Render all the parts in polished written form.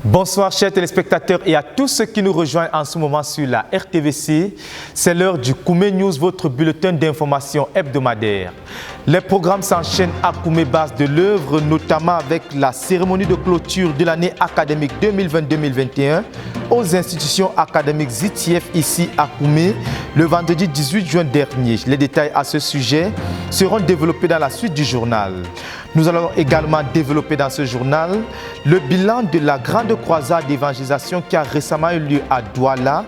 Bonsoir chers téléspectateurs et à tous ceux qui nous rejoignent en ce moment sur la RTVC. C'est l'heure du Koumé News, votre bulletin d'information hebdomadaire. Les programmes s'enchaînent à Koumé base de l'œuvre, notamment avec la cérémonie de clôture de l'année académique 2020-2021 aux institutions académiques ZITIEF ici à Koumé le vendredi 18 juin dernier. Les détails à ce sujet seront développés dans la suite du journal. Nous allons également développer dans ce journal le bilan de la grande croisade d'évangélisation qui a récemment eu lieu à Douala.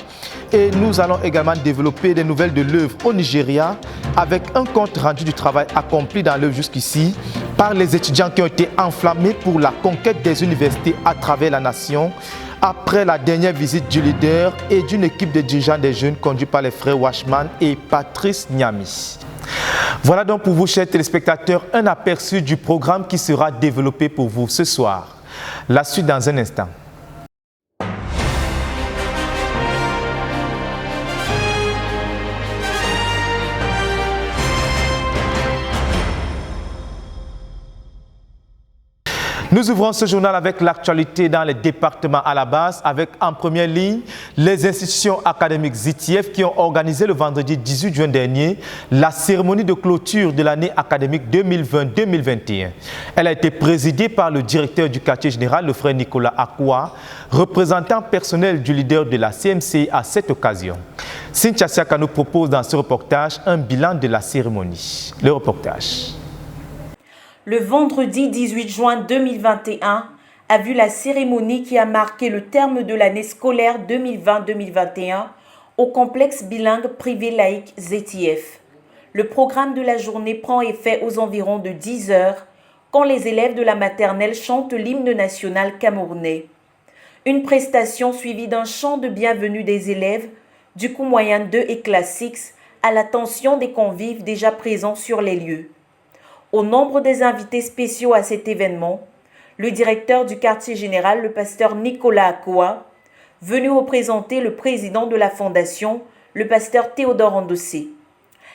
Et nous allons également développer des nouvelles de l'œuvre au Nigeria avec un compte rendu du travail accompli dans l'œuvre jusqu'ici par les étudiants qui ont été enflammés pour la conquête des universités à travers la nation après la dernière visite du leader et d'une équipe de dirigeants des jeunes conduits par les frères Washman et Patrice Niami. Voilà donc pour vous, chers téléspectateurs, un aperçu du programme qui sera développé pour vous ce soir. La suite dans un instant. Nous ouvrons ce journal avec l'actualité dans les départements à la base, avec en première ligne les institutions académiques ZITIEF qui ont organisé le vendredi 18 juin dernier la cérémonie de clôture de l'année académique 2020-2021. Elle a été présidée par le directeur du quartier général, le frère Nicolas Akoua, représentant personnel du leader de la CMC à cette occasion. Cynthia Siaka nous propose dans ce reportage un bilan de la cérémonie. Le reportage. Le vendredi 18 juin 2021 a vu la cérémonie qui a marqué le terme de l'année scolaire 2020-2021 au complexe bilingue privé laïque ZITIEF. Le programme de la journée prend effet aux environs de 10 heures quand les élèves de la maternelle chantent l'hymne national camerounais. Une prestation suivie d'un chant de bienvenue des élèves du cours moyen 2 et classe 6 à l'attention des convives déjà présents sur les lieux. Au nombre des invités spéciaux à cet événement, le directeur du quartier général, le pasteur Nicolas Akoua, venu représenter le président de la fondation, le pasteur Théodore Andossé,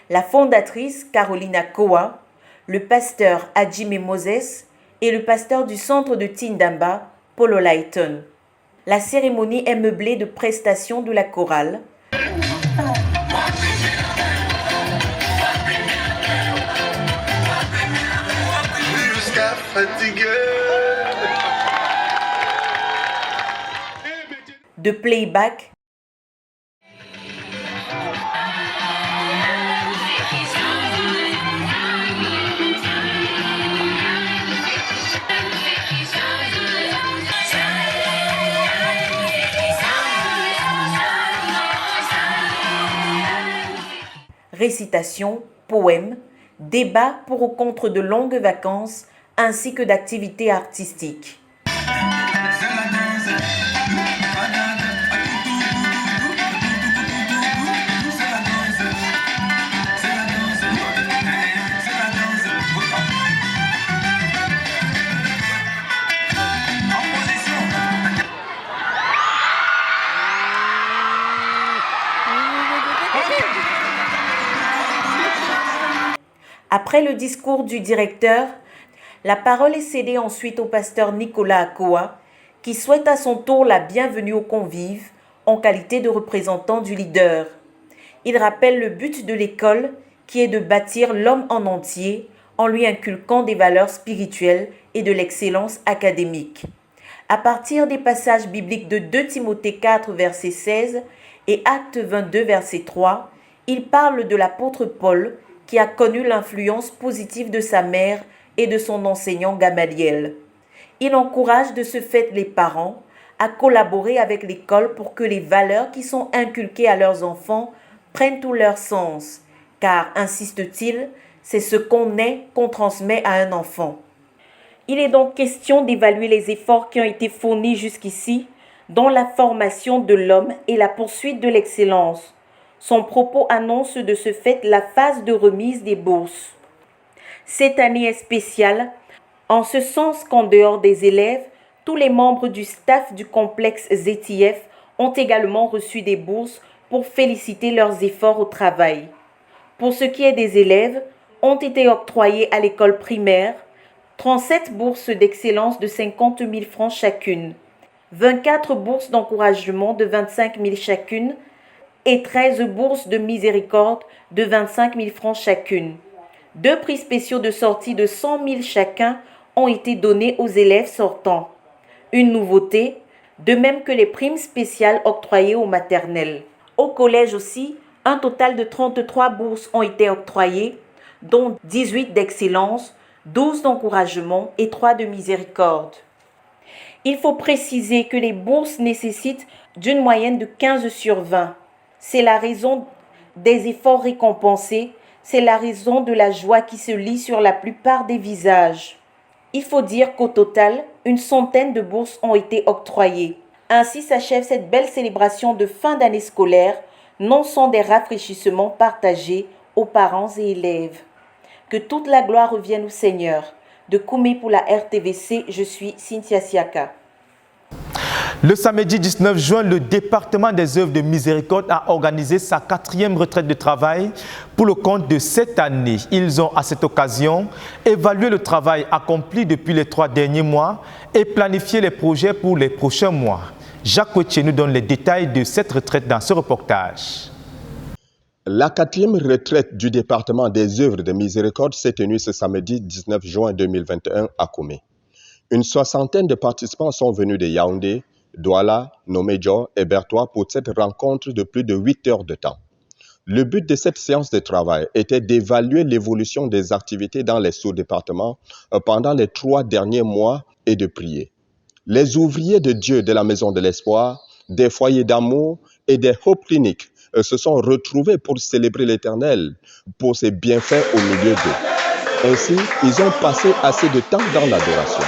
la fondatrice Caroline Akoua, le pasteur Adjime Moses et le pasteur du centre de Tindamba, Polo Lighton. La cérémonie est meublée de prestations de la chorale, de playback, récitation, poèmes, débats pour ou contre de longues vacances, ainsi que d'activités artistiques. Après le discours du directeur, la parole est cédée ensuite au pasteur Nicolas Akoua, qui souhaite à son tour la bienvenue aux convives en qualité de représentant du leader. Il rappelle le but de l'école, qui est de bâtir l'homme en entier en lui inculquant des valeurs spirituelles et de l'excellence académique. À partir des passages bibliques de 2 Timothée 4, verset 16 et Actes 22, verset 3, il parle de l'apôtre Paul, qui a connu l'influence positive de sa mère et de son enseignant Gamaliel. Il encourage de ce fait les parents à collaborer avec l'école pour que les valeurs qui sont inculquées à leurs enfants prennent tout leur sens, car, insiste-t-il, c'est ce qu'on est qu'on transmet à un enfant. Il est donc question d'évaluer les efforts qui ont été fournis jusqu'ici dans la formation de l'homme et la poursuite de l'excellence. Son propos annonce de ce fait la phase de remise des bourses. Cette année est spéciale, en ce sens qu'en dehors des élèves, tous les membres du staff du complexe ZITIEF ont également reçu des bourses pour féliciter leurs efforts au travail. Pour ce qui est des élèves, ont été octroyées à l'école primaire 37 bourses d'excellence de 50 000 francs chacune, 24 bourses d'encouragement de 25 000 chacune et 13 bourses de miséricorde de 25 000 francs chacune. 2 prix spéciaux de sortie de 100 000 chacun ont été donnés aux élèves sortants. Une nouveauté, de même que les primes spéciales octroyées aux maternelles. Au collège aussi, un total de 33 bourses ont été octroyées, dont 18 d'excellence, 12 d'encouragement et 3 de miséricorde. Il faut préciser que les bourses nécessitent d'une moyenne de 15 sur 20. C'est la raison des efforts récompensés, c'est la raison de la joie qui se lit sur la plupart des visages. Il faut dire qu'au total, une centaine de bourses ont été octroyées. Ainsi s'achève cette belle célébration de fin d'année scolaire, non sans des rafraîchissements partagés aux parents et élèves. Que toute la gloire revienne au Seigneur. De Koumé pour la RTVC, je suis Cynthia Siaka. Le samedi 19 juin, le département des œuvres de miséricorde a organisé sa 4e retraite de travail pour le compte de cette année. Ils ont à cette occasion évalué le travail accompli depuis les 3 derniers mois et planifié les projets pour les prochains mois. Jacques Coutier nous donne les détails de cette retraite dans ce reportage. La 4e retraite du département des œuvres de miséricorde s'est tenue ce samedi 19 juin 2021 à Koumé. Une soixantaine de participants sont venus de Yaoundé, Douala, Nomédjo et Bertois pour cette rencontre de plus de 8 heures de temps. Le but de cette séance de travail était d'évaluer l'évolution des activités dans les sous-départements pendant les 3 derniers mois et de prier. Les ouvriers de Dieu de la Maison de l'Espoir, des foyers d'amour et des Hope Cliniques se sont retrouvés pour célébrer l'Éternel pour ses bienfaits au milieu d'eux. Ainsi, ils ont passé assez de temps dans l'adoration.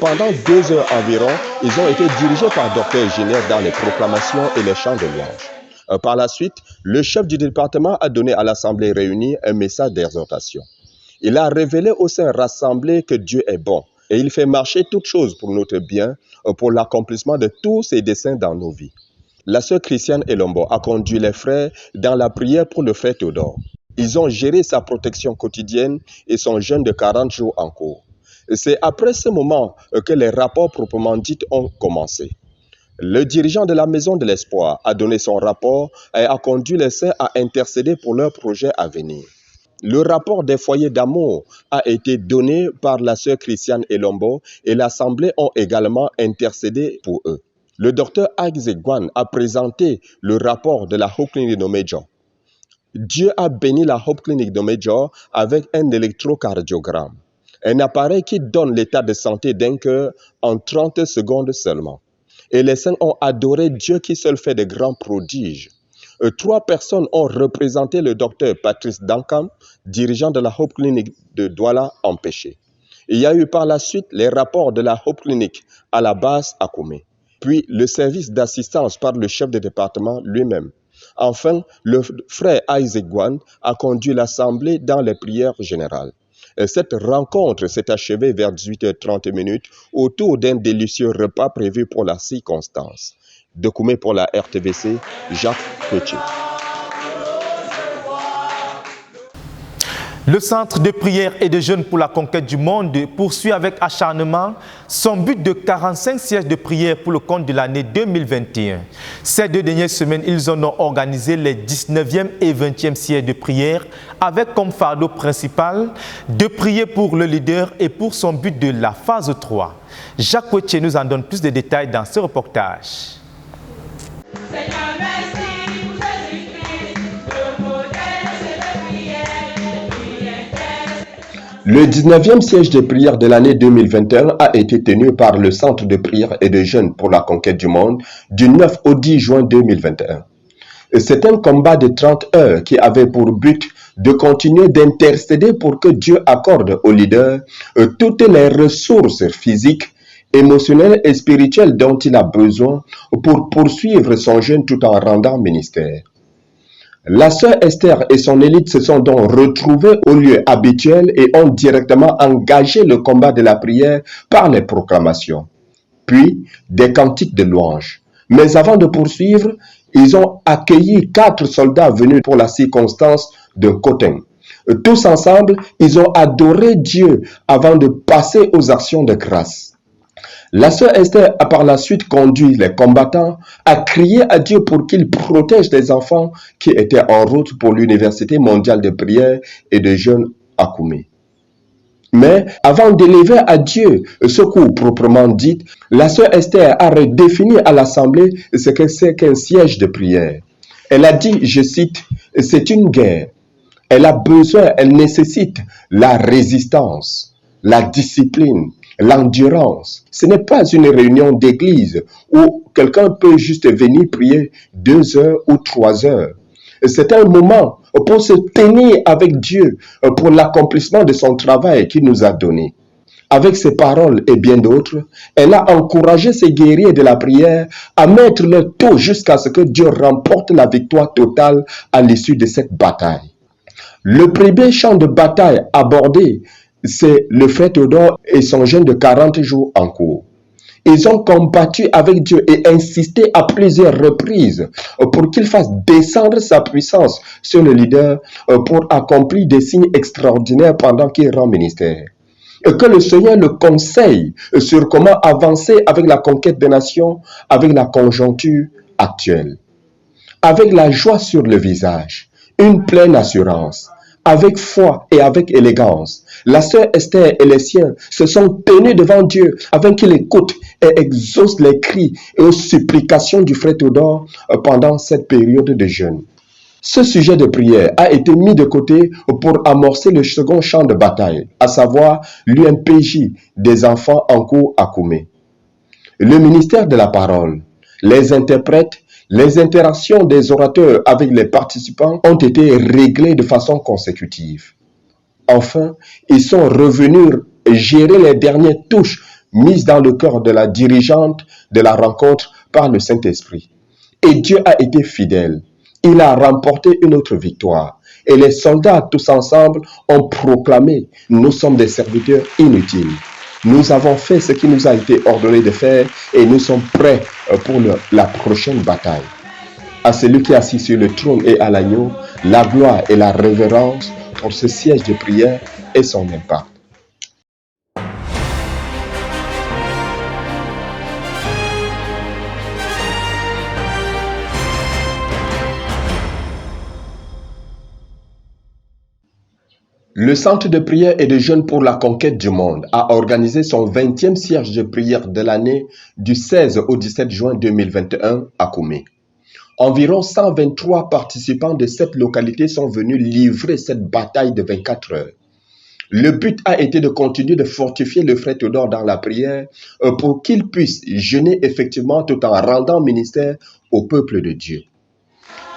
Pendant 2 heures environ, ils ont été dirigés par Dr Giner dans les proclamations et les chants de louange. Par la suite, le chef du département a donné à l'Assemblée réunie un message d'exhortation. Il a révélé au sein rassemblé que Dieu est bon et il fait marcher toutes choses pour notre bien, pour l'accomplissement de tous ses desseins dans nos vies. La sœur Christiane Elombo a conduit les frères dans la prière pour le frère Théodore. Ils ont géré sa protection quotidienne et son jeûne de 40 jours en cours. C'est après ce moment que les rapports proprement dits ont commencé. Le dirigeant de la Maison de l'Espoir a donné son rapport et a conduit les saints à intercéder pour leurs projets à venir. Le rapport des foyers d'amour a été donné par la sœur Christiane Elombo et l'Assemblée ont également intercédé pour eux. Le docteur Isaac Gwan a présenté le rapport de la Hope Clinic de Nomédjo. Dieu a béni la Hope Clinic de Nomédjo avec un électrocardiogramme. Un appareil qui donne l'état de santé d'un cœur en 30 secondes seulement. Et les saints ont adoré Dieu qui seul fait de grands prodiges. 3 personnes ont représenté le docteur Patrice Dankam, dirigeant de la Hope Clinic de Douala, empêché. Il y a eu par la suite les rapports de la Hope Clinic à la base à Koumé. Puis le service d'assistance par le chef de département lui-même. Enfin, le frère Isaac Gwan a conduit l'assemblée dans les prières générales. Cette rencontre s'est achevée vers 18h30 autour d'un délicieux repas prévu pour la circonstance. De Koumé pour la RTVC, Jacques Coutier. Le Centre de prière et de jeûne pour la conquête du monde poursuit avec acharnement son but de 45 sièges de prière pour le compte de l'année 2021. Ces 2 dernières semaines, ils en ont organisé les 19e et 20e sièges de prière avec comme fardeau principal de prier pour le leader et pour son but de la phase 3. Jacques Coutier nous en donne plus de détails dans ce reportage. Le 19e siège de prière de l'année 2021 a été tenu par le Centre de prière et de jeûne pour la conquête du monde du 9 au 10 juin 2021. C'est un combat de 30 heures qui avait pour but de continuer d'intercéder pour que Dieu accorde aux leaders toutes les ressources physiques, émotionnelles et spirituelles dont il a besoin pour poursuivre son jeûne tout en rendant ministère. La sœur Esther et son élite se sont donc retrouvés au lieu habituel et ont directement engagé le combat de la prière par les proclamations, puis des cantiques de louange. Mais avant de poursuivre, ils ont accueilli 4 soldats venus pour la circonstance de Cotin. Tous ensemble, ils ont adoré Dieu avant de passer aux actions de grâce. La sœur Esther a par la suite conduit les combattants à crier à Dieu pour qu'il protège les enfants qui étaient en route pour l'Université mondiale de prière et de jeûne à Koumé. Mais avant d'élever à Dieu ce coup proprement dit, la sœur Esther a redéfini à l'Assemblée ce que c'est qu'un siège de prière. Elle a dit, je cite, « C'est une guerre. Elle a besoin, elle nécessite la résistance, la discipline, l'endurance. Ce n'est pas une réunion d'église où quelqu'un peut juste venir prier 2 heures ou 3 heures. C'est un moment pour se tenir avec Dieu pour l'accomplissement de son travail qu'il nous a donné. Avec ces paroles et bien d'autres, elle a encouragé ses guerriers de la prière à mettre le tout jusqu'à ce que Dieu remporte la victoire totale à l'issue de cette bataille. Le premier champ de bataille abordé, c'est le frère Théodore et son jeûne de 40 jours en cours. Ils ont combattu avec Dieu et insisté à plusieurs reprises pour qu'il fasse descendre sa puissance sur le leader pour accomplir des signes extraordinaires pendant qu'il rend ministère. Et que le Seigneur le conseille sur comment avancer avec la conquête des nations, avec la conjoncture actuelle. Avec la joie sur le visage, une pleine assurance, avec foi et avec élégance. La sœur Esther et les siens se sont tenus devant Dieu afin qu'il écoute et exauce les cris et aux supplications du frère Théodore pendant cette période de jeûne. Ce sujet de prière a été mis de côté pour amorcer le second champ de bataille, à savoir l'UMPJ des enfants en cours à Koumé. Le ministère de la parole, les interprètes, les interactions des orateurs avec les participants ont été réglées de façon consécutive. Enfin, ils sont revenus gérer les dernières touches mises dans le cœur de la dirigeante de la rencontre par le Saint-Esprit. Et Dieu a été fidèle. Il a remporté une autre victoire. Et les soldats, tous ensemble, ont proclamé « Nous sommes des serviteurs inutiles. Nous avons fait ce qui nous a été ordonné de faire et nous sommes prêts pour la prochaine bataille. » À celui qui est assis sur le trône et à l'agneau, la gloire et la révérence pour ce siège de prière et son impact. Le Centre de prière et de jeûne pour la conquête du monde a organisé son 20e siège de prière de l'année du 16 au 17 juin 2021 à Koumé. Environ 123 participants de cette localité sont venus livrer cette bataille de 24 heures. Le but a été de continuer de fortifier le frère Théodore dans la prière pour qu'il puisse jeûner effectivement tout en rendant ministère au peuple de Dieu.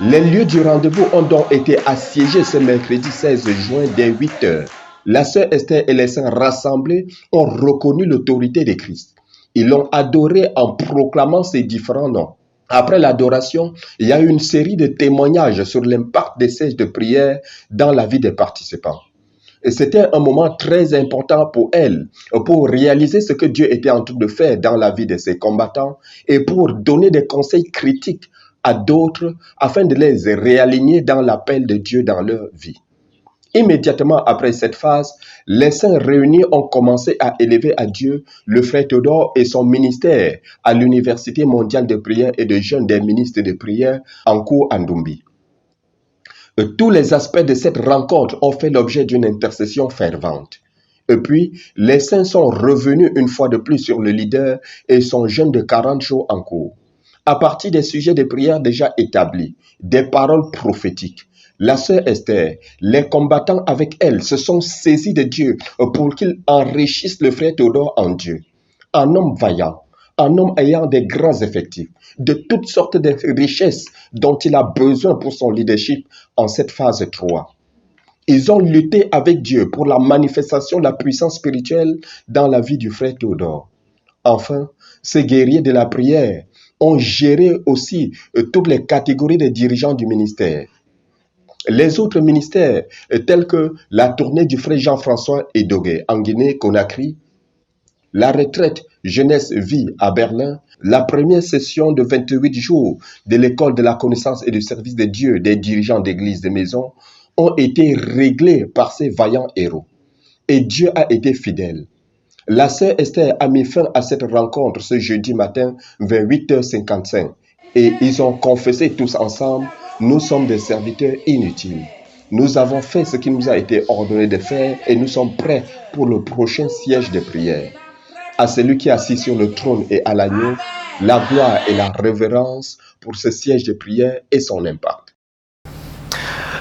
Les lieux du rendez-vous ont donc été assiégés ce mercredi 16 juin dès 8 heures. La sœur Esther et les saints rassemblés ont reconnu l'autorité de Christ. Ils l'ont adoré en proclamant ses différents noms. Après l'adoration, il y a eu une série de témoignages sur l'impact des sièges de prière dans la vie des participants. Et c'était un moment très important pour elle, pour réaliser ce que Dieu était en train de faire dans la vie de ses combattants et pour donner des conseils critiques à d'autres afin de les réaligner dans l'appel de Dieu dans leur vie. Immédiatement après cette phase, les saints réunis ont commencé à élever à Dieu le frère Théodore et son ministère à l'Université mondiale de prière et de jeûne des ministres de prière en cours à Ndumbi. Tous les aspects de cette rencontre ont fait l'objet d'une intercession fervente. Et puis, les saints sont revenus une fois de plus sur le leader et son jeûne de 40 jours en cours. À partir des sujets de prière déjà établis, des paroles prophétiques, la sœur Esther, les combattants avec elle se sont saisis de Dieu pour qu'il enrichisse le frère Théodore en Dieu. Un homme vaillant, un homme ayant des grands effectifs, de toutes sortes de richesses dont il a besoin pour son leadership en cette phase 3. Ils ont lutté avec Dieu pour la manifestation de la puissance spirituelle dans la vie du frère Théodore. Enfin, ces guerriers de la prière ont géré aussi toutes les catégories de dirigeants du ministère. Les autres ministères, tels que la tournée du frère Jean-François Edogué en Guinée-Conakry, la retraite jeunesse-vie à Berlin, la première session de 28 jours de l'école de la connaissance et du service de Dieu des dirigeants d'église de maison, ont été réglés par ces vaillants héros. Et Dieu a été fidèle. La sœur Esther a mis fin à cette rencontre ce jeudi matin vers 8h55 et ils ont confessé tous ensemble, nous sommes des serviteurs inutiles. Nous avons fait ce qui nous a été ordonné de faire et nous sommes prêts pour le prochain siège de prière. À celui qui est assis sur le trône et à l'agneau, la gloire et la révérence pour ce siège de prière et son impact.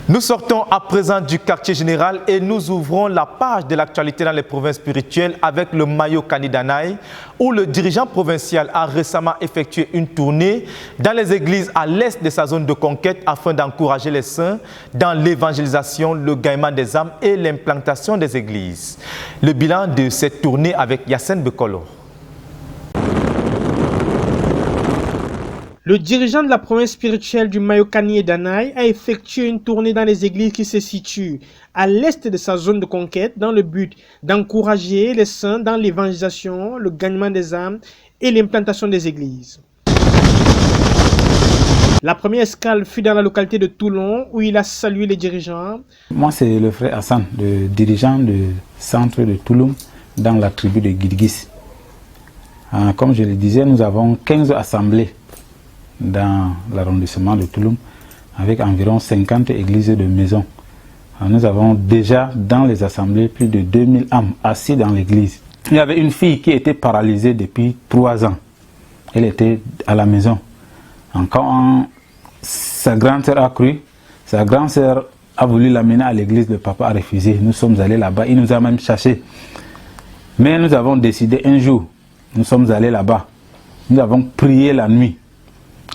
Nous sortons à présent du quartier général et nous ouvrons la page de l'actualité dans les provinces spirituelles avec le Mayokani Danaï, où le dirigeant provincial a récemment effectué une tournée dans les églises à l'est de sa zone de conquête afin d'encourager les saints dans l'évangélisation, le gagnement des âmes et l'implantation des églises. Le bilan de cette tournée avec Yassine Bekolo. Le dirigeant de la province spirituelle du Mayokani et Danaï a effectué une tournée dans les églises qui se situent à l'est de sa zone de conquête dans le but d'encourager les saints dans l'évangélisation, le gagnement des âmes et l'implantation des églises. La première escale fut dans la localité de Toulon où il a salué les dirigeants. Moi, c'est le frère Hassan, le dirigeant du centre de Toulon dans la tribu de Guidguis. Comme je le disais, nous avons 15 assemblées dans l'arrondissement de Toulon, avec environ 50 églises de maison. Nous avons déjà dans les assemblées plus de 2000 âmes assis dans l'église. Il y avait une fille qui était paralysée depuis 3 ans. Elle était à la maison. Quand sa grande sœur a cru, sa grande sœur a voulu l'amener à l'église, le papa a refusé. Nous sommes allés là-bas, il nous a même cherché. Mais nous avons décidé un jour, nous sommes allés là-bas. Nous avons prié la nuit.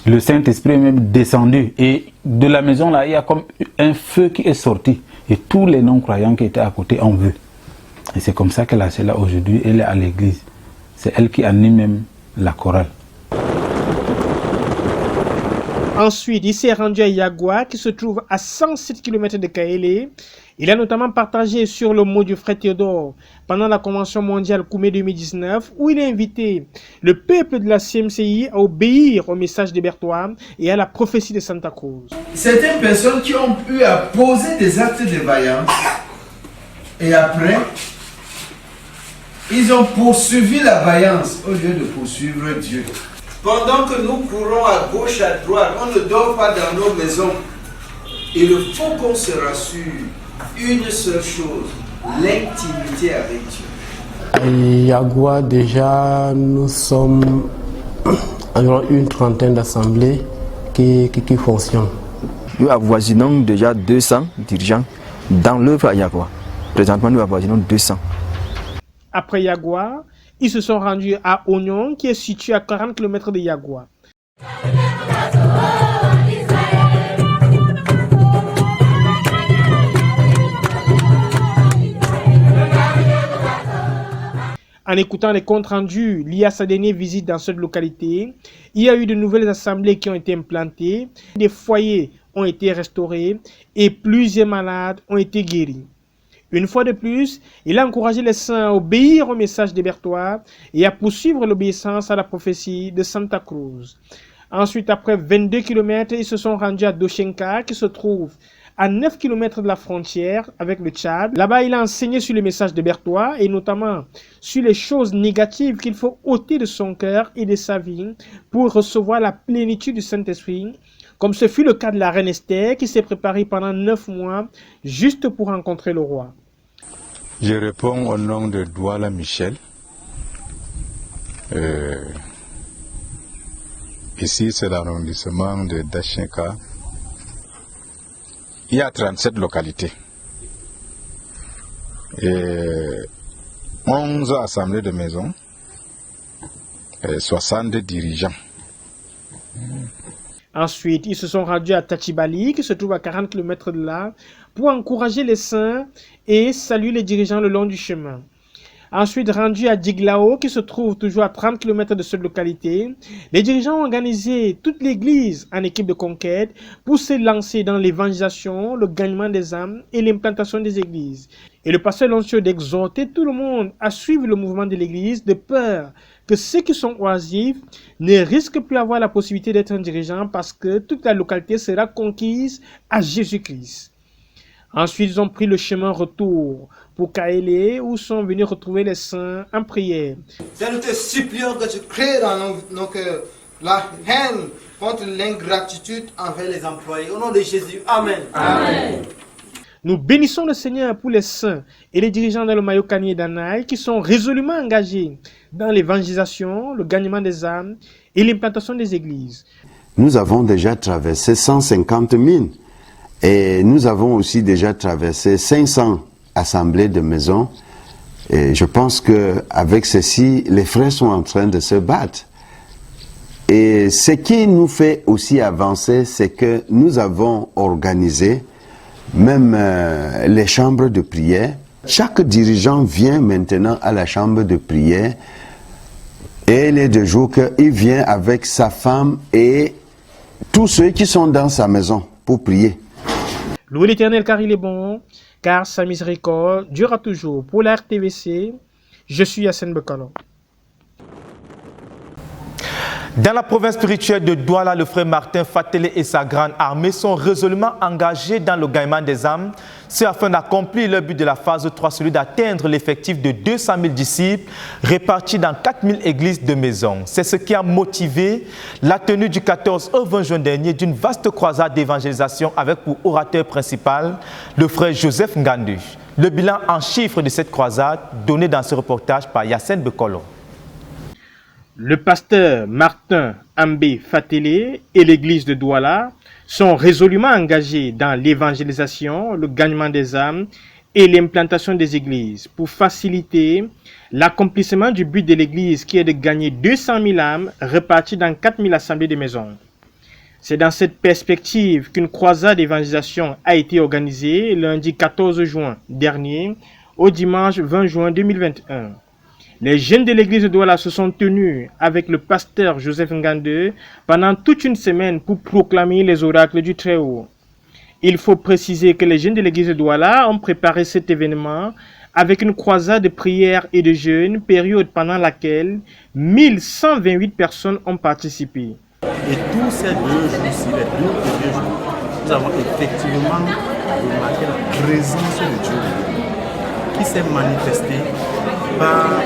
Le Saint-Esprit est même descendu et de la maison là, il y a comme un feu qui est sorti et tous les non-croyants qui étaient à côté en veulent. Et c'est comme ça qu'elle est là aujourd'hui, elle est à l'église. C'est elle qui anime même la chorale. Ensuite, il s'est rendu à Yagua, qui se trouve à 107 km de Kaélé. Il a notamment partagé sur le mot du frère Théodore pendant la Convention mondiale Koumé 2019, où il a invité le peuple de la CMCI à obéir au message des Bertois et à la prophétie de Santa Cruz. Certaines personnes qui ont pu poser des actes de vaillance et après, ils ont poursuivi la vaillance au lieu de poursuivre Dieu. Pendant que nous courons à gauche, à droite, on ne dort pas dans nos maisons. Il faut qu'on se rassure une seule chose, l'intimité avec Dieu. À Yagua, déjà, nous sommes environ une trentaine d'assemblées qui fonctionnent. Nous avoisinons déjà 200 dirigeants dans l'œuvre à Yagua. Présentement, nous avoisinons 200. Après Yagua, ils se sont rendus à Ognon, qui est situé à 40 km de Yagua. En écoutant les comptes rendus liés à sa dernière visite dans cette localité, il y a eu de nouvelles assemblées qui ont été implantées, des foyers ont été restaurés et plusieurs malades ont été guéris. Une fois de plus, il a encouragé les saints à obéir au message des Bertois et à poursuivre l'obéissance à la prophétie de Santa Cruz. Ensuite, après 22 km, ils se sont rendus à Doshenka, qui se trouve à 9 km de la frontière avec le Tchad. Là-bas, il a enseigné sur le message de Bertois et notamment sur les choses négatives qu'il faut ôter de son cœur et de sa vie pour recevoir la plénitude du Saint-Esprit, comme ce fut le cas de la reine Esther qui s'est préparée pendant 9 mois juste pour rencontrer le roi. Je réponds au nom de Douala Michel. Ici, c'est l'arrondissement de Dachenka. Il y a 37 localités. Et 11 assemblées de maisons. Et 60 dirigeants. Ensuite, ils se sont rendus à Tachibali, qui se trouve à 40 km de là, pour encourager les saints et saluer les dirigeants le long du chemin. Ensuite, rendus à Djiglao, qui se trouve toujours à 30 km de cette localité, les dirigeants ont organisé toute l'église en équipe de conquête pour se lancer dans l'évangélisation, le gagnement des âmes et l'implantation des églises. Et le pasteur Loncio d'exhorter tout le monde à suivre le mouvement de l'église de peur que ceux qui sont oisifs ne risquent plus d'avoir la possibilité d'être un dirigeant parce que toute la localité sera conquise à Jésus-Christ. Ensuite, ils ont pris le chemin retour pour Kaélé, où sont venus retrouver les saints en prière. Seigneur, nous te supplions que tu crées dans nos cœurs la haine contre l'ingratitude envers les employés. Au nom de Jésus, Amen. Amen. Nous bénissons le Seigneur pour les saints et les dirigeants dans le maillot Kani et Danaï qui sont résolument engagés dans l'évangélisation, le gagnement des âmes et l'implantation des églises. Nous avons déjà traversé 150 000 et nous avons aussi déjà traversé 500 assemblées de maisons. Et je pense qu'avec ceci, les frères sont en train de se battre. Et ce qui nous fait aussi avancer, c'est que nous avons organisé même les chambres de prière. Chaque dirigeant vient maintenant à la chambre de prière et les 2 jours qu'il vient avec sa femme et tous ceux qui sont dans sa maison pour prier. Louez l'Éternel car il est bon, car sa miséricorde durera toujours. Pour la RTVC, je suis Yassine Bekalo. Dans la province spirituelle de Douala, le frère Martin Fatélé et sa grande armée sont résolument engagés dans le gagnement des âmes, c'est afin d'accomplir le but de la phase 3, celui d'atteindre l'effectif de 200 000 disciples répartis dans 4 000 églises de maison. C'est ce qui a motivé la tenue du 14 au 20 juin dernier d'une vaste croisade d'évangélisation avec pour orateur principal le frère Joseph Ngandu. Le bilan en chiffres de cette croisade donné dans ce reportage par Yassine Bekolo. Le pasteur Martin Ambé Fatélé et l'église de Douala sont résolument engagés dans l'évangélisation, le gagnement des âmes et l'implantation des églises pour faciliter l'accomplissement du but de l'église qui est de gagner 200 000 âmes réparties dans 4 000 assemblées de maisons. C'est dans cette perspective qu'une croisade d'évangélisation a été organisée lundi 14 juin dernier au dimanche 20 juin 2021. Les jeunes de l'église de Douala se sont tenus avec le pasteur Joseph Ngandu pendant toute une semaine pour proclamer les oracles du Très-Haut. Il faut préciser que les jeunes de l'église de Douala ont préparé cet événement avec une croisade de prières et de jeûnes, période pendant laquelle 1128 personnes ont participé. Et tous ces 2 jours-ci, les 2 premiers jours, nous avons effectivement remarqué la présence de Dieu qui s'est manifestée par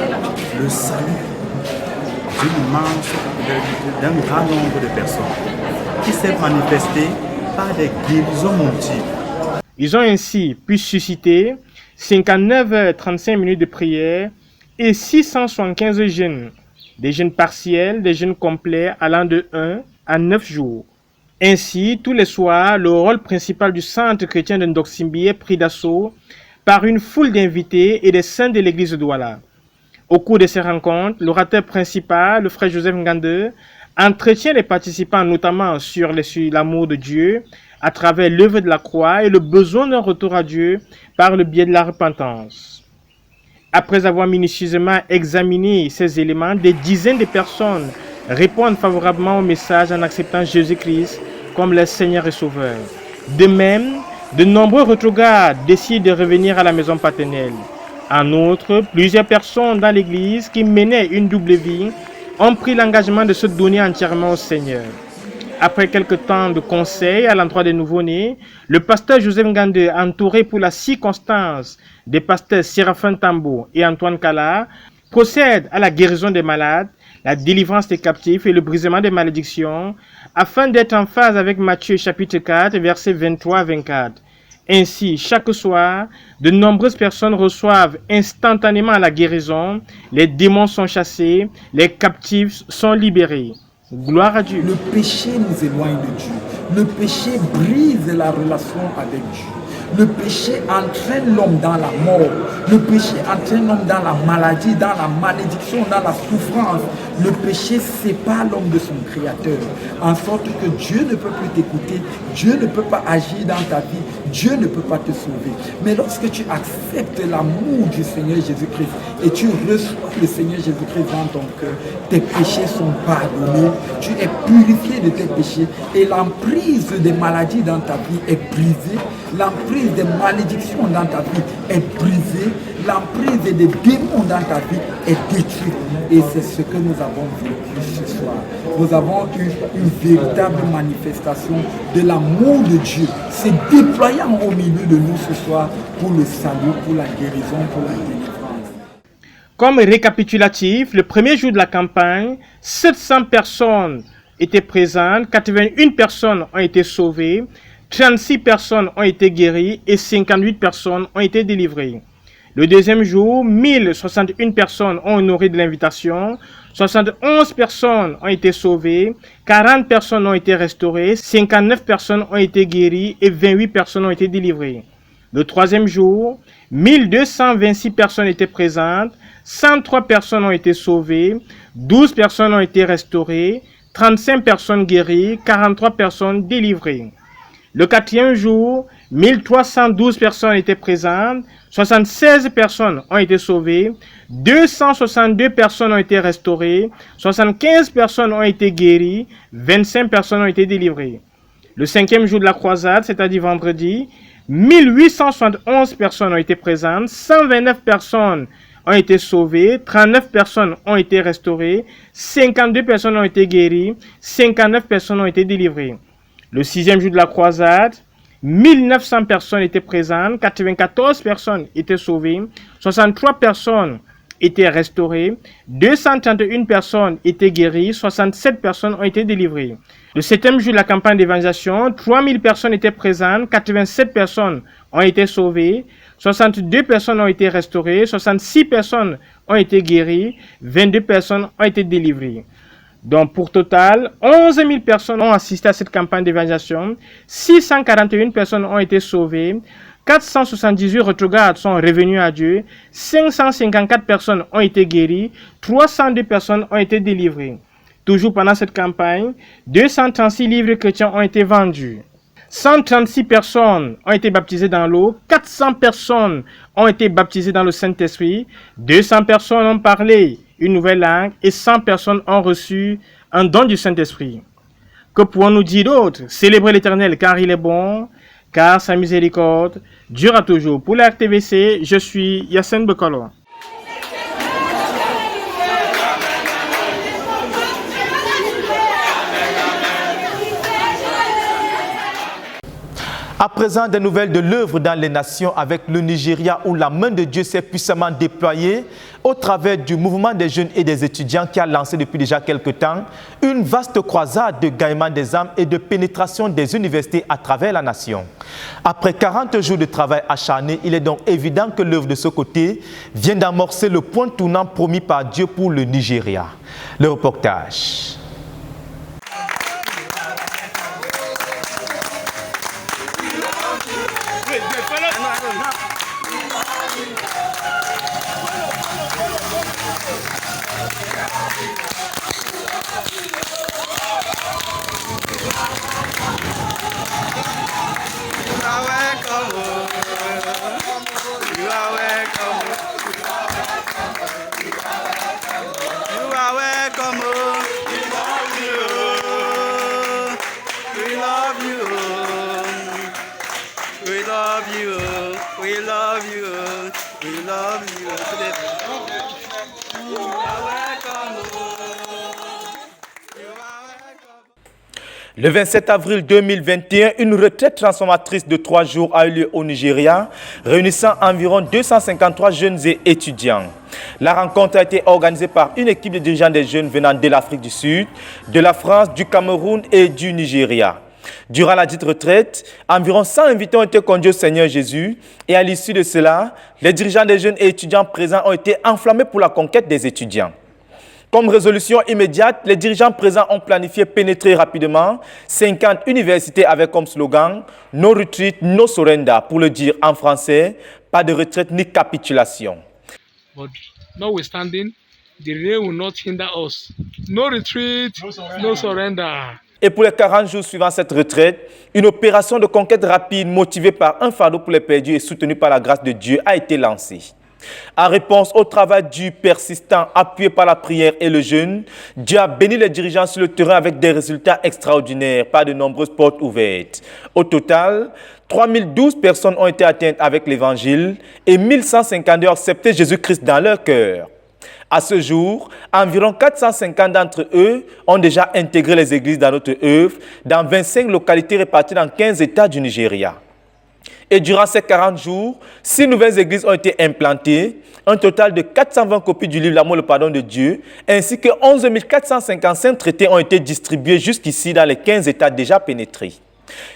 le salut d'un grand nombre de personnes, qui s'est manifesté par des guérisons multiples. Ils ont ainsi pu susciter 59h35 de prière et 675 jeûnes, des jeûnes partiels, des jeûnes complets allant de 1 à 9 jours. Ainsi, tous les soirs, le rôle principal du centre chrétien de Ndoksimbi est pris d'assaut par une foule d'invités et des saints de l'église de Douala. Au cours de ces rencontres, l'orateur principal, le frère Joseph Ngandu, entretient les participants notamment sur l'amour de Dieu à travers l'œuvre de la croix et le besoin d'un retour à Dieu par le biais de la repentance. Après avoir minutieusement examiné ces éléments, des dizaines de personnes répondent favorablement au message en acceptant Jésus-Christ comme leur Seigneur et Sauveur. De même, de nombreux rétrogrades décident de revenir à la maison paternelle. En outre, plusieurs personnes dans l'église qui menaient une double vie ont pris l'engagement de se donner entièrement au Seigneur. Après quelques temps de conseils à l'endroit des nouveau-nés, le pasteur Joseph Ngandu, entouré pour la circonstance des pasteurs Séraphin Tambo et Antoine Kala, procède à la guérison des malades, la délivrance des captifs et le brisement des malédictions, afin d'être en phase avec Matthieu chapitre 4, versets 23 à 24. Ainsi, chaque soir, de nombreuses personnes reçoivent instantanément la guérison, les démons sont chassés, les captifs sont libérés. Gloire à Dieu. Le péché nous éloigne de Dieu. Le péché brise la relation avec Dieu. Le péché entraîne l'homme dans la mort. Le péché entraîne l'homme dans la maladie, dans la malédiction, dans la souffrance. Le péché sépare l'homme de son Créateur, en sorte que Dieu ne peut plus t'écouter, Dieu ne peut pas agir dans ta vie, Dieu ne peut pas te sauver. Mais lorsque tu acceptes l'amour du Seigneur Jésus-Christ et tu reçois le Seigneur Jésus-Christ dans ton cœur, tes péchés sont pardonnés, tu es purifié de tes péchés et l'emprise des maladies dans ta vie est brisée, l'emprise des malédictions dans ta vie est brisée, l'emprise des démons dans ta vie est détruite. Et c'est ce que nous avons vécu ce soir. nous avons eu une véritable manifestation de l'amour de Dieu, se déployant au milieu de nous ce soir pour le salut, pour la guérison, pour la délivrance. Comme récapitulatif, le premier jour de la campagne, 700 personnes étaient présentes, 81 personnes ont été sauvées, 36 personnes ont été guéries et 58 personnes ont été délivrées. Le deuxième jour, 1061 personnes ont honoré de l'invitation, 71 personnes ont été sauvées, 40 personnes ont été restaurées, 59 personnes ont été guéries et 28 personnes ont été délivrées. Le troisième jour, 1226 personnes étaient présentes, 103 personnes ont été sauvées, 12 personnes ont été restaurées, 35 personnes guéries, 43 personnes délivrées. Le quatrième jour, 1312 personnes étaient présentes, 76 personnes ont été sauvées, 262 personnes ont été restaurées, 75 personnes ont été guéries, 25 personnes ont été délivrées. Le cinquième jour de la croisade, c'est-à-dire vendredi, 1871 personnes ont été présentes, 129 personnes ont été sauvées, 39 personnes ont été restaurées, 52 personnes ont été guéries, 59 personnes ont été délivrées. Le sixième jour de la croisade, 1900 personnes étaient présentes, 94 personnes étaient sauvées, 63 personnes étaient restaurées, 231 personnes étaient guéries, 67 personnes ont été délivrées. Le septième jour de la campagne d'évangélisation, 3000 personnes étaient présentes, 87 personnes ont été sauvées, 62 personnes ont été restaurées, 66 personnes ont été guéries, 22 personnes ont été délivrées. Donc, pour total, 11 000 personnes ont assisté à cette campagne d'évangélisation, 641 personnes ont été sauvées, 478 retrogrades sont revenus à Dieu, 554 personnes ont été guéries, 302 personnes ont été délivrées. Toujours pendant cette campagne, 236 livres chrétiens ont été vendus. 136 personnes ont été baptisées dans l'eau, 400 personnes ont été baptisées dans le Saint-Esprit, 200 personnes ont parlé une nouvelle langue et 100 personnes ont reçu un don du Saint-Esprit. Que pouvons-nous dire d'autre? Célébrer l'Éternel car il est bon, car sa miséricorde durera toujours. Pour la RTVC, je suis Yassine Bekolo. À présent, des nouvelles de l'œuvre dans les nations avec le Nigeria où la main de Dieu s'est puissamment déployée au travers du mouvement des jeunes et des étudiants qui a lancé depuis déjà quelque temps une vaste croisade de gagnement des âmes et de pénétration des universités à travers la nation. Après 40 jours de travail acharné, il est donc évident que l'œuvre de ce côté vient d'amorcer le point tournant promis par Dieu pour le Nigeria. Le reportage. Le 27 avril 2021, une retraite transformatrice de 3 jours a eu lieu au Nigeria, réunissant environ 253 jeunes et étudiants. La rencontre a été organisée par une équipe de dirigeants des jeunes venant de l'Afrique du Sud, de la France, du Cameroun et du Nigeria. Durant la dite retraite, environ 100 invités ont été conduits au Seigneur Jésus et à l'issue de cela, les dirigeants des jeunes et étudiants présents ont été enflammés pour la conquête des étudiants. Comme résolution immédiate, les dirigeants présents ont planifié pénétrer rapidement 50 universités avec comme slogan « No retreat, no surrender », pour le dire en français, pas de retraite ni capitulation. But notwithstanding, the rain will not hinder us. No retreat, no surrender. Et pour les 40 jours suivant cette retraite, une opération de conquête rapide motivée par un fardeau pour les perdus et soutenue par la grâce de Dieu a été lancée. En réponse au travail dur, persistant, appuyé par la prière et le jeûne, Dieu a béni les dirigeants sur le terrain avec des résultats extraordinaires, par de nombreuses portes ouvertes. Au total, 3012 personnes ont été atteintes avec l'évangile et 1152 ont accepté Jésus-Christ dans leur cœur. À ce jour, environ 450 d'entre eux ont déjà intégré les églises dans notre œuvre dans 25 localités réparties dans 15 États du Nigeria. Et durant ces 40 jours, 6 nouvelles églises ont été implantées, un total de 420 copies du livre L'amour et le pardon de Dieu, ainsi que 11 455 traités ont été distribués jusqu'ici dans les 15 États déjà pénétrés.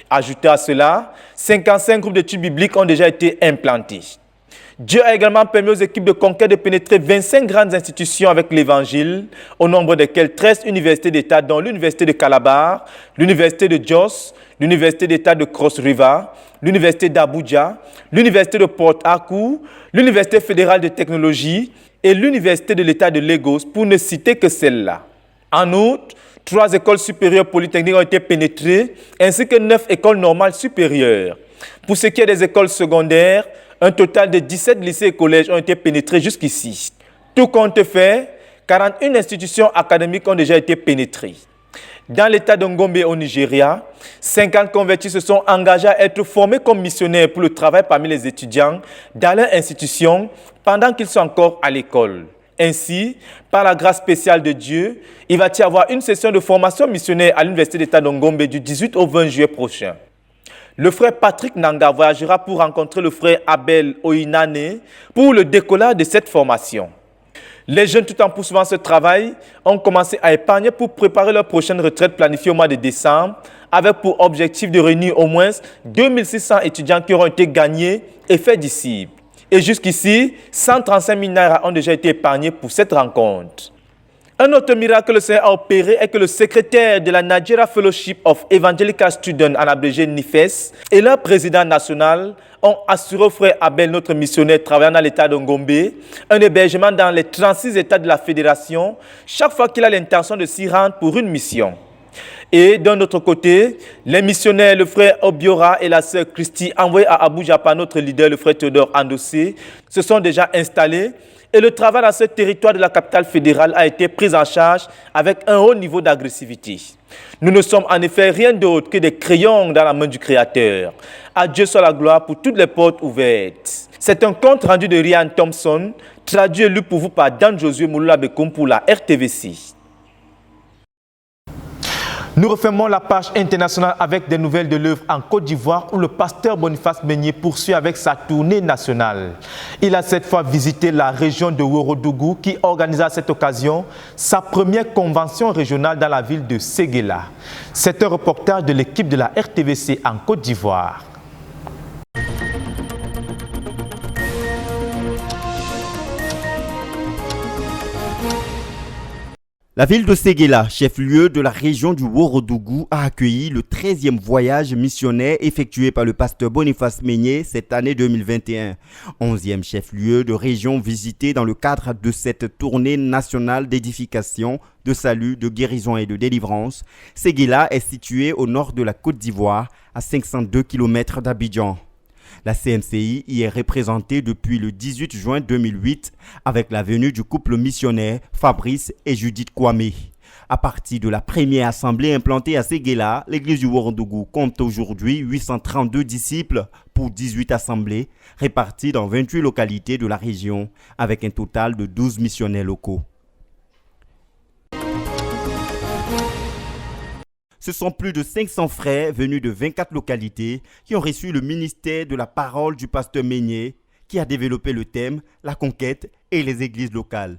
Ajoutez à cela, 55 groupes d'études bibliques ont déjà été implantés. Dieu a également permis aux équipes de conquête de pénétrer 25 grandes institutions avec l'Évangile, au nombre desquelles 13 universités d'État, dont l'Université de Calabar, l'Université de Jos, l'Université d'État de Cross River, l'Université d'Abuja, l'Université de Port Harcourt, l'Université fédérale de technologie et l'Université de l'État de Lagos, pour ne citer que celle-là. En outre, 3 écoles supérieures polytechniques ont été pénétrées, ainsi que 9 écoles normales supérieures. Pour ce qui est des écoles secondaires, un total de 17 lycées et collèges ont été pénétrés jusqu'ici. Tout compte fait, 41 institutions académiques ont déjà été pénétrées. Dans l'état de Ngombe au Nigeria, 50 convertis se sont engagés à être formés comme missionnaires pour le travail parmi les étudiants dans leur institution pendant qu'ils sont encore à l'école. Ainsi, par la grâce spéciale de Dieu, il va y avoir une session de formation missionnaire à l'Université d'État de Ngombe du 18 au 20 juillet prochain. Le frère Patrick Nanga voyagera pour rencontrer le frère Abel Oinane pour le décollage de cette formation. Les jeunes, tout en poursuivant ce travail, ont commencé à épargner pour préparer leur prochaine retraite planifiée au mois de décembre, avec pour objectif de réunir au moins 2600 étudiants qui auront été gagnés et faits disciples. Et jusqu'ici, 135 000 naira ont déjà été épargnés pour cette rencontre. Un autre miracle que le Seigneur a opéré est que le secrétaire de la Nigeria Fellowship of Evangelical Students, en abrégé NIFES, et leur président national ont assuré au frère Abel, notre missionnaire travaillant dans l'état de Ngombe, un hébergement dans les 36 états de la fédération, chaque fois qu'il a l'intention de s'y rendre pour une mission. Et d'un autre côté, les missionnaires, le frère Obiora et la sœur Christy, envoyés à Abuja par notre leader, le frère Théodore Andossé, se sont déjà installés. Et le travail dans ce territoire de la capitale fédérale a été pris en charge avec un haut niveau d'agressivité. Nous ne sommes en effet rien d'autre que des crayons dans la main du Créateur. À Dieu soit la gloire pour toutes les portes ouvertes. C'est un compte rendu de Ryan Thompson, traduit et lu pour vous par Dan Josué Mouloula Bekoum pour la RTVC. Nous refermons la page internationale avec des nouvelles de l'œuvre en Côte d'Ivoire où le pasteur Boniface Meigné poursuit avec sa tournée nationale. Il a cette fois visité la région de Ouorodougou qui organisa à cette occasion sa première convention régionale dans la ville de Séguéla. C'est un reportage de l'équipe de la RTVC en Côte d'Ivoire. La ville de Séguéla, chef-lieu de la région du Ouorodougou, a accueilli le 13e voyage missionnaire effectué par le pasteur Boniface Meigné cette année 2021. 11e chef-lieu de région visité dans le cadre de cette tournée nationale d'édification, de salut, de guérison et de délivrance. Séguéla est située au nord de la Côte d'Ivoire, à 502 km d'Abidjan. La CNCI y est représentée depuis le 18 juin 2008 avec la venue du couple missionnaire Fabrice et Judith Kwame. À partir de la première assemblée implantée à Séguéla, l'église du Ouorodougou compte aujourd'hui 832 disciples pour 18 assemblées réparties dans 28 localités de la région avec un total de 12 missionnaires locaux. Ce sont plus de 500 frères venus de 24 localités qui ont reçu le ministère de la parole du pasteur Meigné qui a développé le thème « La conquête et les églises locales ».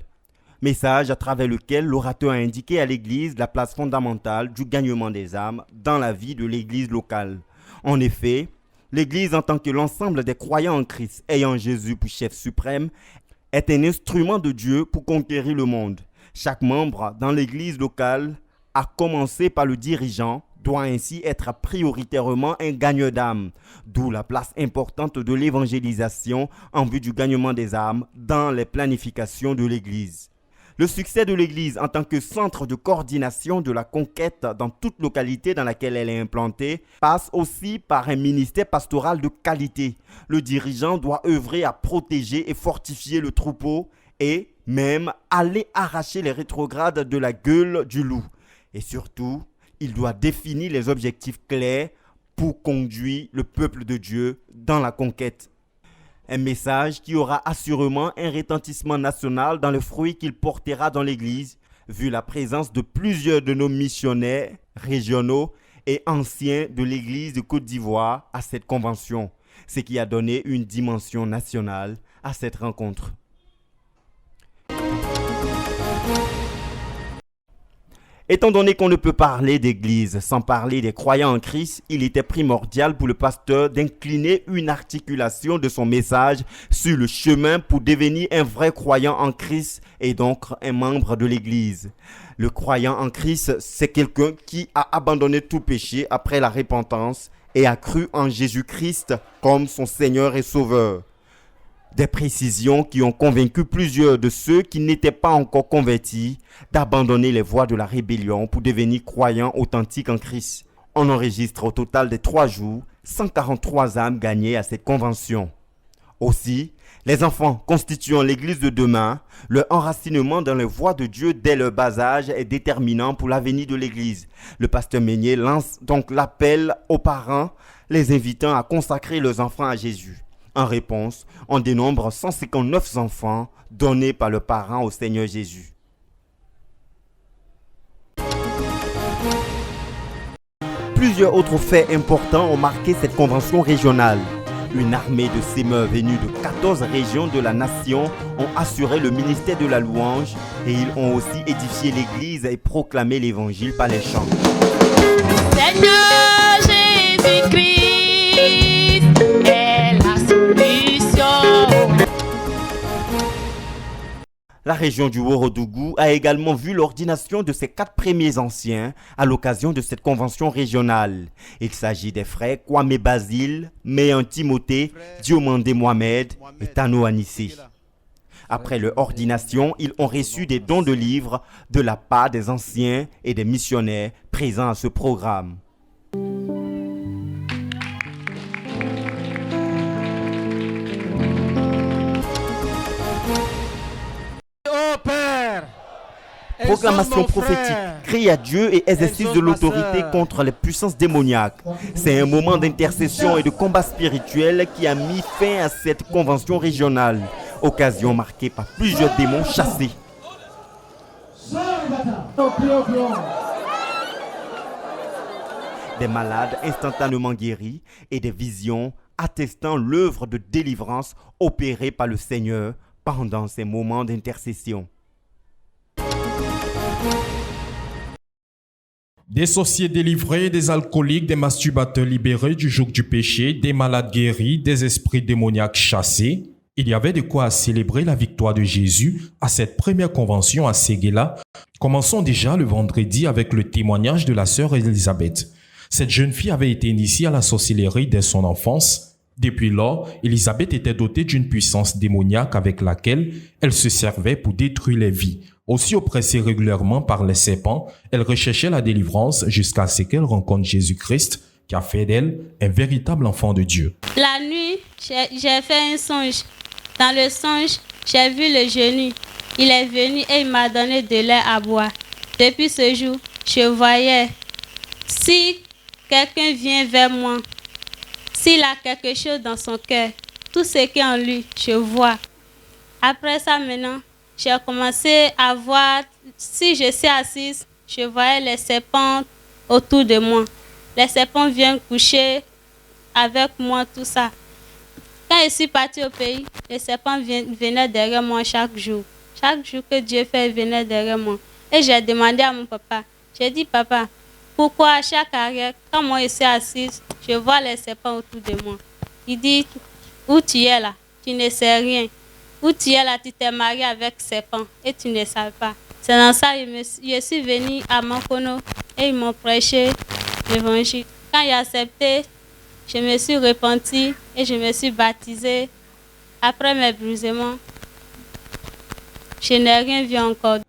Message à travers lequel l'orateur a indiqué à l'église la place fondamentale du gagnement des âmes dans la vie de l'église locale. En effet, l'église en tant que l'ensemble des croyants en Christ ayant Jésus pour chef suprême est un instrument de Dieu pour conquérir le monde. Chaque membre dans l'église locale, à commencer par le dirigeant, doit ainsi être prioritairement un gagneur d'âmes, d'où la place importante de l'évangélisation en vue du gagnement des âmes dans les planifications de l'Église. Le succès de l'Église en tant que centre de coordination de la conquête dans toute localité dans laquelle elle est implantée passe aussi par un ministère pastoral de qualité. Le dirigeant doit œuvrer à protéger et fortifier le troupeau et même aller arracher les rétrogrades de la gueule du loup. Et surtout, il doit définir les objectifs clairs pour conduire le peuple de Dieu dans la conquête. Un message qui aura assurément un retentissement national dans le fruit qu'il portera dans l'Église, vu la présence de plusieurs de nos missionnaires régionaux et anciens de l'Église de Côte d'Ivoire à cette convention, ce qui a donné une dimension nationale à cette rencontre. Étant donné qu'on ne peut parler d'église sans parler des croyants en Christ, il était primordial pour le pasteur d'incliner une articulation de son message sur le chemin pour devenir un vrai croyant en Christ et donc un membre de l'église. Le croyant en Christ, c'est quelqu'un qui a abandonné tout péché après la repentance et a cru en Jésus-Christ comme son Seigneur et Sauveur. Des précisions qui ont convaincu plusieurs de ceux qui n'étaient pas encore convertis d'abandonner les voies de la rébellion pour devenir croyants authentiques en Christ. On enregistre au total des 3 jours 143 âmes gagnées à cette convention. Aussi, les enfants constituant l'Église de demain, leur enracinement dans les voies de Dieu dès leur bas âge est déterminant pour l'avenir de l'Église. Le pasteur Meignet lance donc l'appel aux parents, les invitant à consacrer leurs enfants à Jésus. En réponse, on dénombre 159 enfants donnés par leurs parents au Seigneur Jésus. Plusieurs autres faits importants ont marqué cette convention régionale. Une armée de sémeurs venus de 14 régions de la nation ont assuré le ministère de la louange et ils ont aussi édifié l'église et proclamé l'évangile par les chants. Seigneur Jésus-Christ est la solution. La région du Ourodougou a également vu l'ordination de ses 4 premiers anciens à l'occasion de cette convention régionale. Il s'agit des frères Kwame Basile, Méan Timothée, Diomandé Mohamed et Tano Anissé. Après leur ordination, ils ont reçu des dons de livres de la part des anciens et des missionnaires présents à ce programme. Proclamation prophétique, cri à Dieu et exercice de l'autorité contre les puissances démoniaques. C'est un moment d'intercession et de combat spirituel qui a mis fin à cette convention régionale. Occasion marquée par plusieurs démons chassés. Des malades instantanément guéris et des visions attestant l'œuvre de délivrance opérée par le Seigneur pendant ces moments d'intercession. Des sorciers délivrés, des alcooliques, des masturbateurs libérés du joug du péché, des malades guéris, des esprits démoniaques chassés. Il y avait de quoi célébrer la victoire de Jésus à cette première convention à Séguéla. Commençons déjà le vendredi avec le témoignage de la sœur Elisabeth. Cette jeune fille avait été initiée à la sorcellerie dès son enfance. Depuis lors, Elisabeth était dotée d'une puissance démoniaque avec laquelle elle se servait pour détruire les vies. Aussi oppressée régulièrement par les serpents, elle recherchait la délivrance jusqu'à ce qu'elle rencontre Jésus-Christ qui a fait d'elle un véritable enfant de Dieu. La nuit, j'ai fait un songe. Dans le songe, j'ai vu le genou. Il est venu et il m'a donné de lait à boire. Depuis ce jour, je voyais si quelqu'un vient vers moi, s'il a quelque chose dans son cœur, tout ce qui est en lui, je vois. Après ça, maintenant, j'ai commencé à voir, si je suis assise, je voyais les serpents autour de moi. Les serpents viennent coucher avec moi, tout ça. Quand je suis partie au pays, les serpents venaient derrière moi chaque jour. Chaque jour que Dieu fait, ils venaient derrière moi. Et j'ai demandé à mon papa, j'ai dit, papa, pourquoi à chaque arrière, quand moi je suis assise, je vois les serpents autour de moi. Il dit, où tu es là, tu ne sais rien. Où tu es là, tu t'es marié avec serpent et tu ne savais pas. C'est dans ça que je suis venue à Mankono et ils m'ont prêché l'évangile. Quand j'ai accepté, je me suis repentie et je me suis baptisée. Après mes bruisements, je n'ai rien vu encore.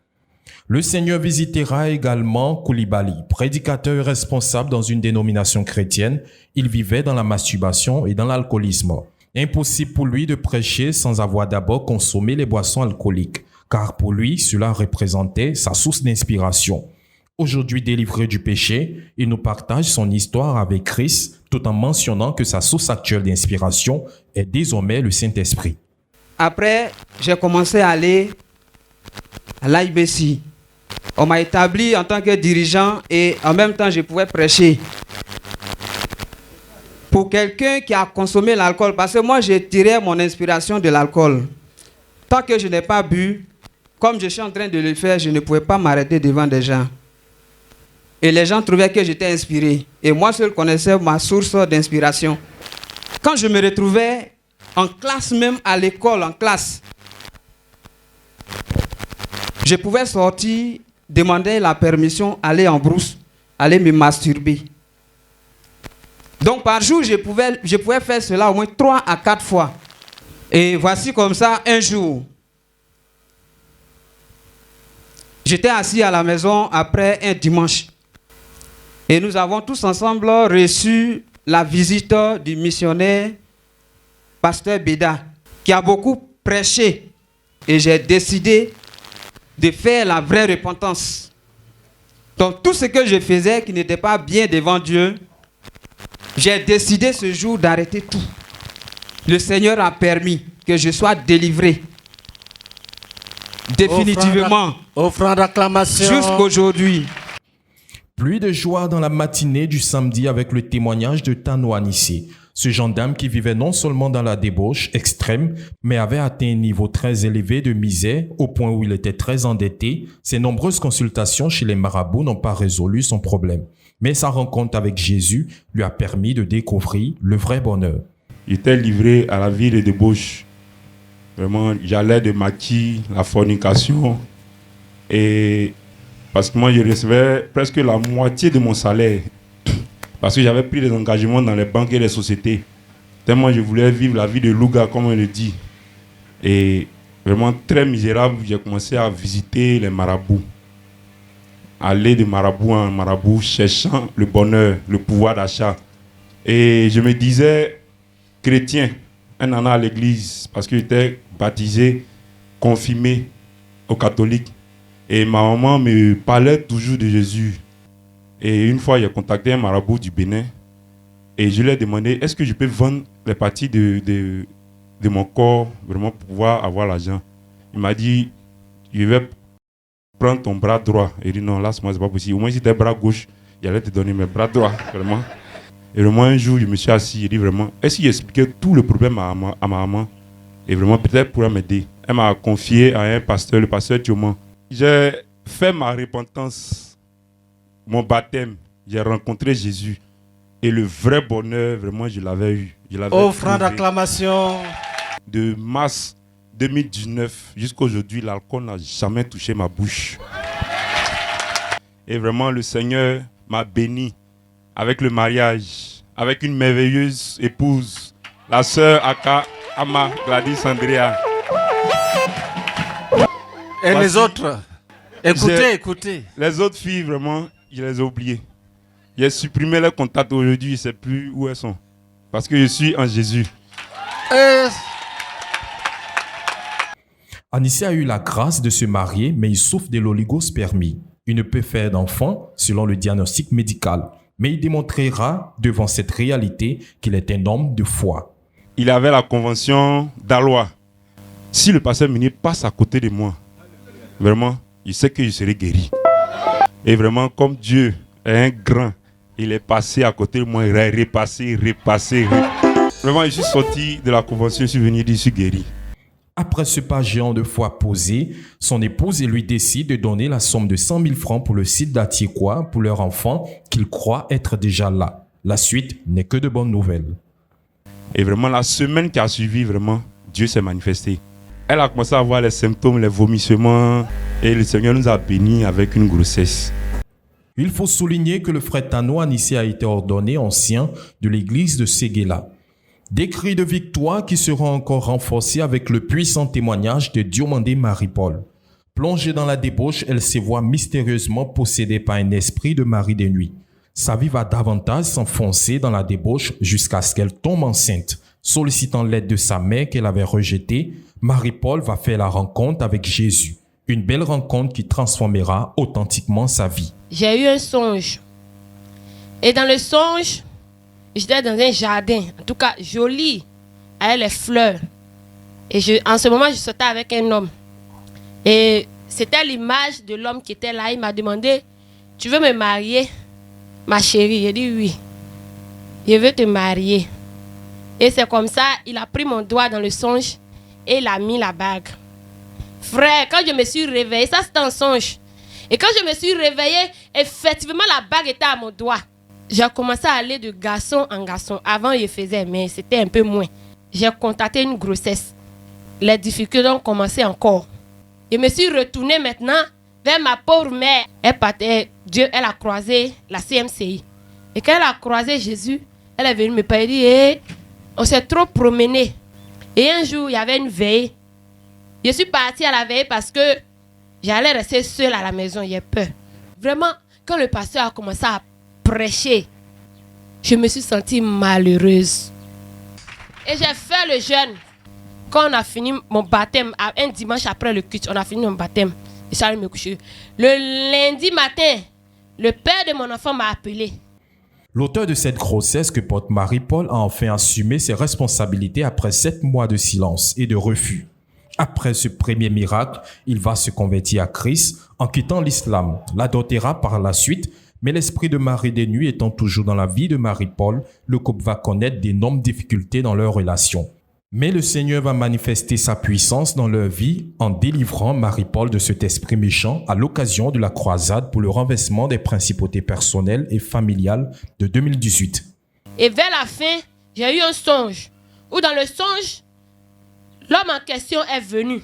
Le Seigneur visitera également Koulibaly, prédicateur et responsable dans une dénomination chrétienne. Il vivait dans la masturbation et dans l'alcoolisme. Impossible pour lui de prêcher sans avoir d'abord consommé les boissons alcooliques, car pour lui, cela représentait sa source d'inspiration. Aujourd'hui délivré du péché, il nous partage son histoire avec Christ, tout en mentionnant que sa source actuelle d'inspiration est désormais le Saint-Esprit. Après, j'ai commencé à aller à l'IBC. On m'a établi en tant que dirigeant et en même temps, je pouvais prêcher. Pour quelqu'un qui a consommé l'alcool, parce que moi, j'ai tiré mon inspiration de l'alcool. Tant que je n'ai pas bu, comme je suis en train de le faire, je ne pouvais pas m'arrêter devant des gens. Et les gens trouvaient que j'étais inspiré. Et moi seul connaissais ma source d'inspiration. Quand je me retrouvais en classe, même à l'école, en classe, je pouvais sortir, demander la permission, aller en brousse, aller me masturber. Donc par jour, je pouvais faire cela au moins 3 à 4 fois. Et voici comme ça, un jour, j'étais assis à la maison après un dimanche. Et nous avons tous ensemble reçu la visite du missionnaire pasteur Béda, qui a beaucoup prêché. Et j'ai décidé de faire la vraie repentance. Donc tout ce que je faisais qui n'était pas bien devant Dieu, j'ai décidé ce jour d'arrêter tout. Le Seigneur a permis que je sois délivré. Définitivement. Offrande d'acclamation. Jusqu'aujourd'hui. Pluie de joie dans la matinée du samedi avec le témoignage de Tano Anissé. Ce gendarme qui vivait non seulement dans la débauche extrême, mais avait atteint un niveau très élevé de misère au point où il était très endetté. Ses nombreuses consultations chez les marabouts n'ont pas résolu son problème. Mais sa rencontre avec Jésus lui a permis de découvrir le vrai bonheur. J'étais livré à la vie de débauche. Vraiment, j'allais de maquis, la fornication. Et parce que moi, je recevais presque la moitié de mon salaire. Parce que j'avais pris des engagements dans les banques et les sociétés. Tellement je voulais vivre la vie de Louga, comme on le dit. Et vraiment très misérable, j'ai commencé à visiter les marabouts. Aller de marabout en marabout, cherchant le bonheur, le pouvoir d'achat. Et je me disais, chrétien, un an à l'église, parce que j'étais baptisé, confirmé au catholique. Et ma maman me parlait toujours de Jésus. Et une fois, j'ai contacté un marabout du Bénin et je lui ai demandé, est-ce que je peux vendre les parties de mon corps vraiment pour pouvoir avoir l'argent? Il m'a dit, je vais prendre ton bras droit. Il dit, non, là, c'est pas possible. Au moins, si tu es bras gauche, j'allais te donner mes bras droits, vraiment. Et vraiment, un jour, je me suis assis, il dit vraiment, est-ce qu'il expliquait tout le problème à ma maman? Et vraiment, peut-être pour m'aider. Elle m'a confié à un pasteur, le pasteur Thioman. J'ai fait ma repentance. Mon baptême, j'ai rencontré Jésus. Et le vrai bonheur, vraiment, je l'avais eu. Offrande d'acclamation. De mars 2019 jusqu'à aujourd'hui, l'alcool n'a jamais touché ma bouche. Et vraiment, le Seigneur m'a béni avec le mariage, avec une merveilleuse épouse, la sœur Aka Ama Gladys Andrea. Et voici, les autres? Écoutez. Les autres filles, vraiment, je les ai oubliées. J'ai supprimé leurs contacts aujourd'hui, je ne sais plus où elles sont. Parce que je suis en Jésus. Anissé a eu la grâce de se marier, mais il souffre de l'oligospermie. Il ne peut faire d'enfant selon le diagnostic médical. Mais il démontrera devant cette réalité qu'il est un homme de foi. Il avait la convention d'Alois. Si le pasteur Meunier passe à côté de moi, vraiment, il sait que je serai guéri. Et vraiment, comme Dieu est un grand, il est passé à côté de moi, il a repassé. Vraiment, je suis sorti de la convention, je suis venu dire, je suis guéri. Après ce pas géant de foi posé, son épouse lui décide de donner la somme de 100 000 francs pour le site d'Atiekwa pour leur enfant qu'il croit être déjà là. La suite n'est que de bonnes nouvelles. Et vraiment, la semaine qui a suivi, vraiment, Dieu s'est manifesté. Elle a commencé à avoir les symptômes, les vomissements, et le Seigneur nous a bénis avec une grossesse. Il faut souligner que le frère Tano Anissé a été ordonné ancien de l'église de Séguéla. Des cris de victoire qui seront encore renforcés avec le puissant témoignage de Diomandé Marie-Paul. Plongée dans la débauche, elle se voit mystérieusement possédée par un esprit de mari de nuit. Sa vie va davantage s'enfoncer dans la débauche jusqu'à ce qu'elle tombe enceinte. Sollicitant l'aide de sa mère qu'elle avait rejetée, Marie-Paul va faire la rencontre avec Jésus. Une belle rencontre qui transformera authentiquement sa vie. J'ai eu un songe. Et dans le songe, j'étais dans un jardin, en tout cas joli, avec les fleurs. Et en ce moment, je sortais avec un homme. Et c'était l'image de l'homme qui était là. Il m'a demandé, tu veux me marier, ma chérie? J'ai dit oui. Je veux te marier. Et c'est comme ça, il a pris mon doigt dans le songe et il a mis la bague. Frère, quand je me suis réveillée, ça c'était un songe. Et quand je me suis réveillée, effectivement, la bague était à mon doigt. J'ai commencé à aller de garçon en garçon. Avant, je faisais, mais c'était un peu moins. J'ai constaté une grossesse. Les difficultés ont commencé encore. Je me suis retournée maintenant vers ma pauvre mère. Elle a croisé la CMCI. Et quand elle a croisé Jésus, elle est venue me parler et dit, on s'est trop promené. Et un jour, il y avait une veille. Je suis partie à la veille parce que j'allais rester seule à la maison, j'ai peur. Vraiment, quand le pasteur a commencé à prêcher, je me suis sentie malheureuse. Et j'ai fait le jeûne. Quand on a fini mon baptême, un dimanche après le culte, on a fini mon baptême. Et j'allais me coucher. Le lundi matin, le père de mon enfant m'a appelé. L'auteur de cette grossesse que porte Marie-Paul a enfin assumé ses responsabilités après 7 mois de silence et de refus. Après ce premier miracle, il va se convertir à Christ en quittant l'islam, l'adoptera par la suite, mais l'esprit de Marie des nuits étant toujours dans la vie de Marie-Paul, le couple va connaître d'énormes difficultés dans leur relation. Mais le Seigneur va manifester sa puissance dans leur vie en délivrant Marie-Paul de cet esprit méchant à l'occasion de la croisade pour le renversement des principautés personnelles et familiales de 2018. Et vers la fin, j'ai eu un songe, où dans le songe, l'homme en question est venu.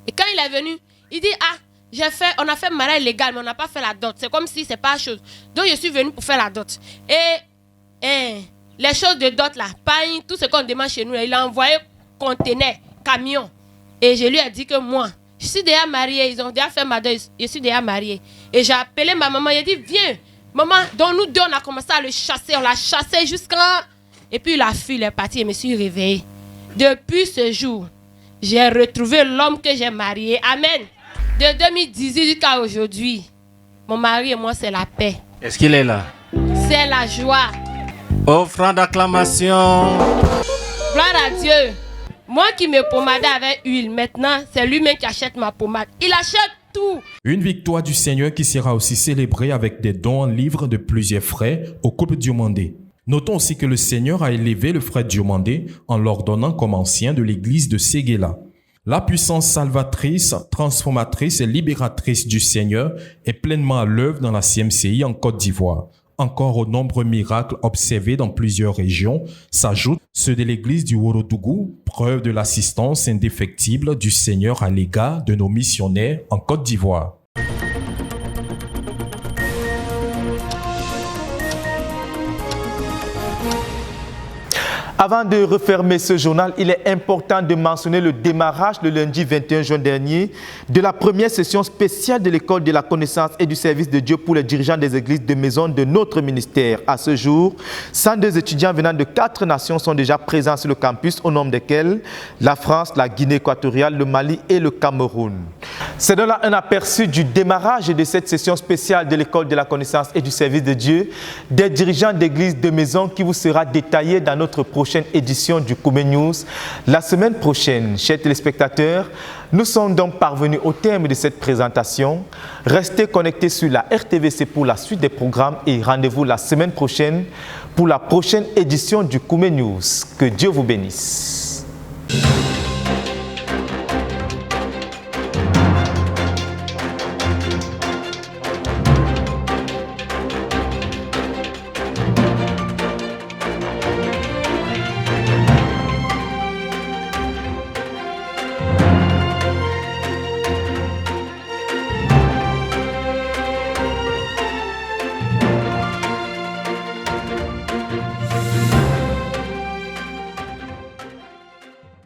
Et quand il est venu, il dit, on a fait mariage légal, mais on n'a pas fait la dot. C'est comme si c'est pas chose. Donc je suis venu pour faire la dot. Et les choses de dot là, paille, tout ce qu'on demande chez nous, il a envoyé conteneur, camion. Et je lui ai dit que moi, je suis déjà mariée, ils ont déjà fait ma dot, je suis déjà mariée. Et j'ai appelé ma maman, j'ai dit, viens, maman, donc nous deux, on a commencé à le chasser, on l'a chassé jusqu'à... Et puis la fille, elle est partie, je me suis réveillée. Depuis ce jour, j'ai retrouvé l'homme que j'ai marié. Amen. De 2018 jusqu'à aujourd'hui, mon mari et moi, c'est la paix. Est-ce qu'il est là? C'est la joie. Offrande d'acclamation. Gloire à Dieu. Moi qui me pommadais avec huile, maintenant, c'est lui-même qui achète ma pommade. Il achète tout. Une victoire du Seigneur qui sera aussi célébrée avec des dons en livres de plusieurs frères au couple Diomandé. Notons aussi que le Seigneur a élevé le frère Diomandé en l'ordonnant comme ancien de l'église de Séguéla. La puissance salvatrice, transformatrice et libératrice du Seigneur est pleinement à l'œuvre dans la CMCI en Côte d'Ivoire. Encore aux nombreux miracles observés dans plusieurs régions s'ajoutent ceux de l'église du Worodougou, preuve de l'assistance indéfectible du Seigneur à l'égard de nos missionnaires en Côte d'Ivoire. Avant de refermer ce journal, il est important de mentionner le démarrage le lundi 21 juin dernier de la première session spéciale de l'école de la connaissance et du service de Dieu pour les dirigeants des églises de maison de notre ministère. À ce jour, 102 étudiants venant de 4 nations sont déjà présents sur le campus, au nombre desquels la France, la Guinée équatoriale, le Mali et le Cameroun. C'est donc là un aperçu du démarrage de cette session spéciale de l'école de la connaissance et du service de Dieu des dirigeants d'églises de maison qui vous sera détaillé dans notre prochaine édition du Koumé News la semaine prochaine. Chers téléspectateurs, nous sommes donc parvenus au terme de cette présentation. Restez connectés sur la RTVC pour la suite des programmes et rendez-vous la semaine prochaine pour la prochaine édition du Koumé News. Que Dieu vous bénisse.